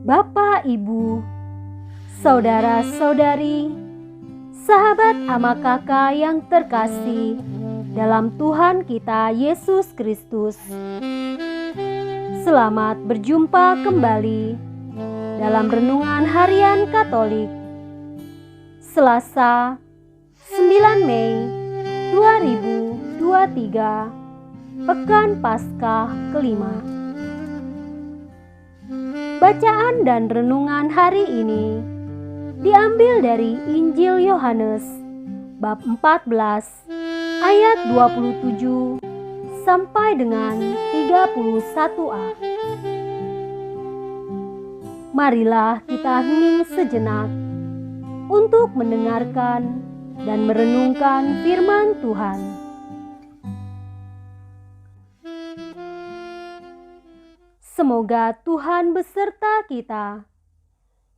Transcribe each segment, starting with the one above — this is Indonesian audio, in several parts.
Bapak, Ibu, saudara-saudari, sahabat ama kakak yang terkasih dalam Tuhan kita Yesus Kristus. Selamat berjumpa kembali dalam Renungan Harian Katolik Selasa 9 Mei 2023, Pekan Paskah kelima. Bacaan dan renungan hari ini diambil dari Injil Yohanes bab 14 ayat 27 sampai dengan 31a. Marilah kita hening sejenak untuk mendengarkan dan merenungkan firman Tuhan. Semoga Tuhan beserta kita,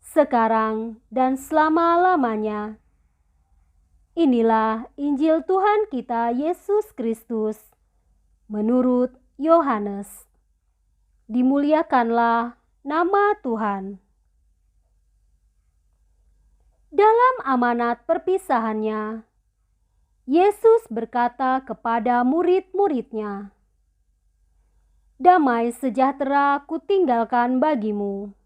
sekarang dan selama-lamanya. Inilah Injil Tuhan kita Yesus Kristus menurut Yohanes. Dimuliakanlah nama Tuhan. Dalam amanat perpisahannya, Yesus berkata kepada murid-muridnya, "Damai sejahtera kutinggalkan bagimu.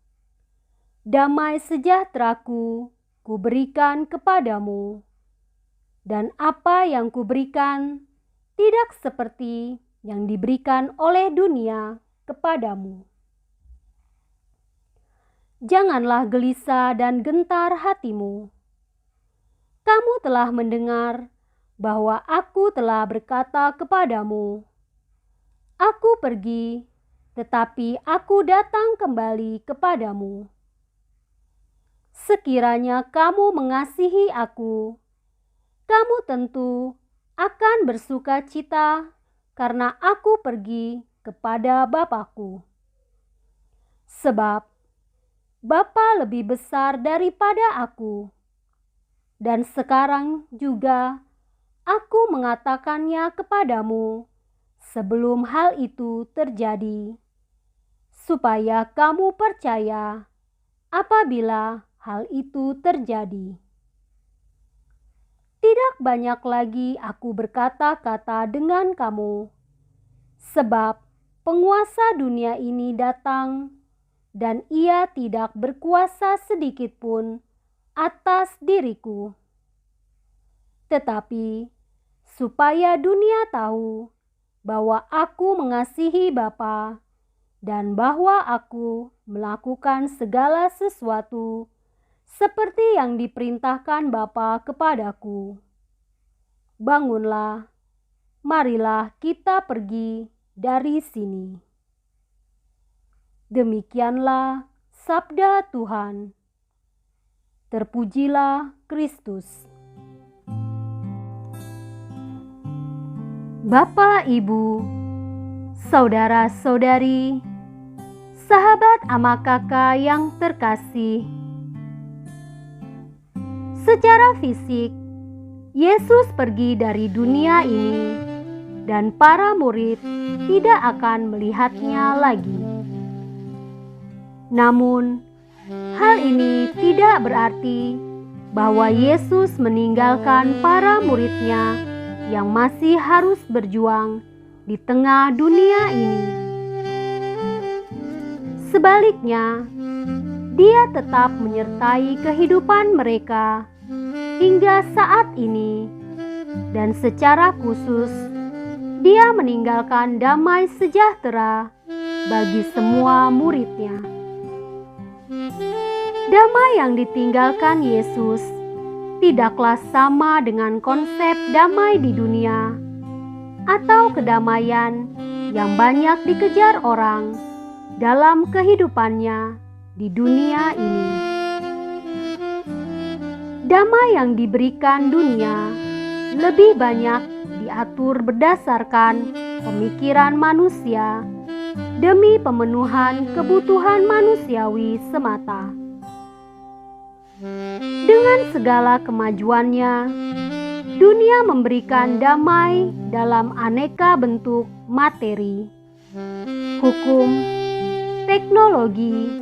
Damai sejahteraku kuberikan kepadamu. Dan apa yang kuberikan tidak seperti yang diberikan oleh dunia kepadamu. Janganlah gelisah dan gentar hatimu. Kamu telah mendengar bahwa aku telah berkata kepadamu, Aku pergi, tetapi aku datang kembali kepadamu. Sekiranya kamu mengasihi aku, kamu tentu akan bersuka cita karena aku pergi kepada Bapa-Ku. Sebab Bapa lebih besar daripada aku, dan sekarang juga aku mengatakannya kepadamu sebelum hal itu terjadi, supaya kamu percaya apabila hal itu terjadi. Tidak banyak lagi aku berkata-kata dengan kamu, sebab penguasa dunia ini datang, dan ia tidak berkuasa sedikit pun atas diriku. Tetapi supaya dunia tahu bahwa aku mengasihi Bapa dan bahwa aku melakukan segala sesuatu seperti yang diperintahkan Bapa kepadaku. Bangunlah, marilah kita pergi dari sini." Demikianlah sabda Tuhan. Terpujilah Kristus. Bapak, Ibu, saudara-saudari, sahabat ama kakak yang terkasih. Secara fisik, Yesus pergi dari dunia ini dan para murid tidak akan melihatnya lagi. Namun, hal ini tidak berarti bahwa Yesus meninggalkan para muridnya yang masih harus berjuang di tengah dunia ini. Sebaliknya, Dia tetap menyertai kehidupan mereka hingga saat ini, dan secara khusus Dia meninggalkan damai sejahtera bagi semua muridnya. Damai yang ditinggalkan Yesus tidaklah sama dengan konsep damai di dunia atau kedamaian yang banyak dikejar orang dalam kehidupannya di dunia ini. Damai yang diberikan dunia lebih banyak diatur berdasarkan pemikiran manusia demi pemenuhan kebutuhan manusiawi semata. Dengan segala kemajuannya, dunia memberikan damai dalam aneka bentuk materi, hukum, teknologi,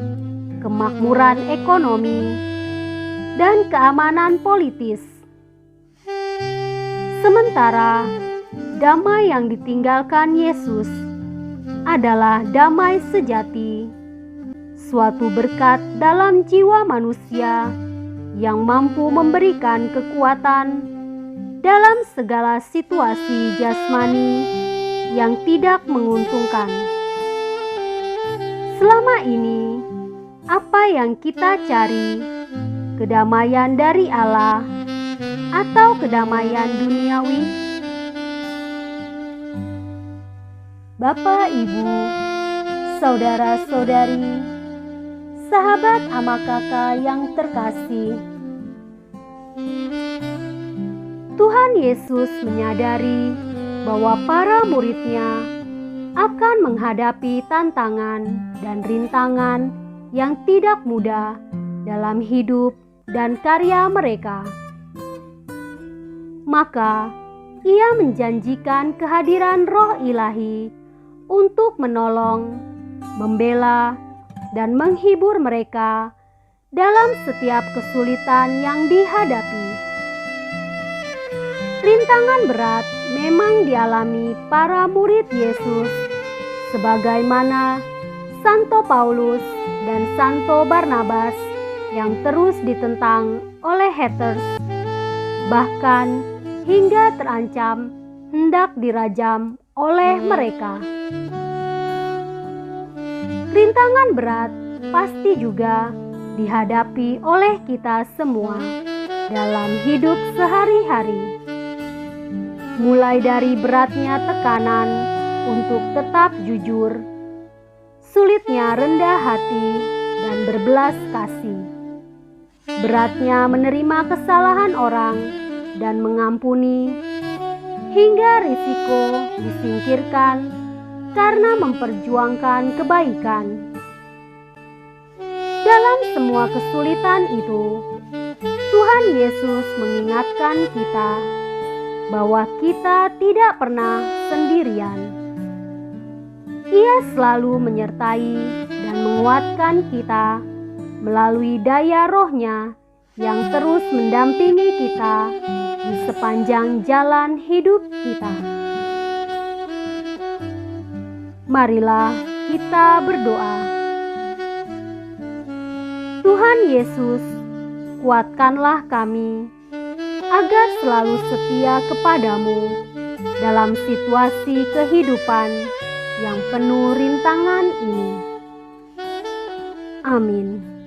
kemakmuran ekonomi, dan keamanan politis. Sementara damai yang ditinggalkan Yesus adalah damai sejati, suatu berkat dalam jiwa manusia yang mampu memberikan kekuatan dalam segala situasi jasmani yang tidak menguntungkan. Selama ini, apa yang kita cari, kedamaian dari Allah atau kedamaian duniawi? Bapak, Ibu, saudara-saudari, sahabat ama kakak yang terkasih, Tuhan Yesus menyadari bahwa para murid-Nya akan menghadapi tantangan dan rintangan yang tidak mudah dalam hidup dan karya mereka. Maka, Ia menjanjikan kehadiran Roh Ilahi untuk menolong, membela, dan menghibur mereka dalam setiap kesulitan yang dihadapi. Rintangan berat memang dialami para murid Yesus, sebagaimana Santo Paulus dan Santo Barnabas yang terus ditentang oleh haters, bahkan hingga terancam hendak dirajam oleh mereka. Rintangan berat pasti juga dihadapi oleh kita semua dalam hidup sehari-hari. Mulai dari beratnya tekanan untuk tetap jujur, sulitnya rendah hati dan berbelas kasih, beratnya menerima kesalahan orang dan mengampuni, hingga risiko disingkirkan karena memperjuangkan kebaikan. Dalam semua kesulitan itu, Tuhan Yesus mengingatkan kita bahwa kita tidak pernah sendirian. Ia selalu menyertai dan menguatkan kita melalui daya Roh-Nya yang terus mendampingi kita di sepanjang jalan hidup kita. Marilah kita berdoa. Tuhan Yesus, kuatkanlah kami agar selalu setia kepadamu dalam situasi kehidupan yang penuh rintangan ini. Amin.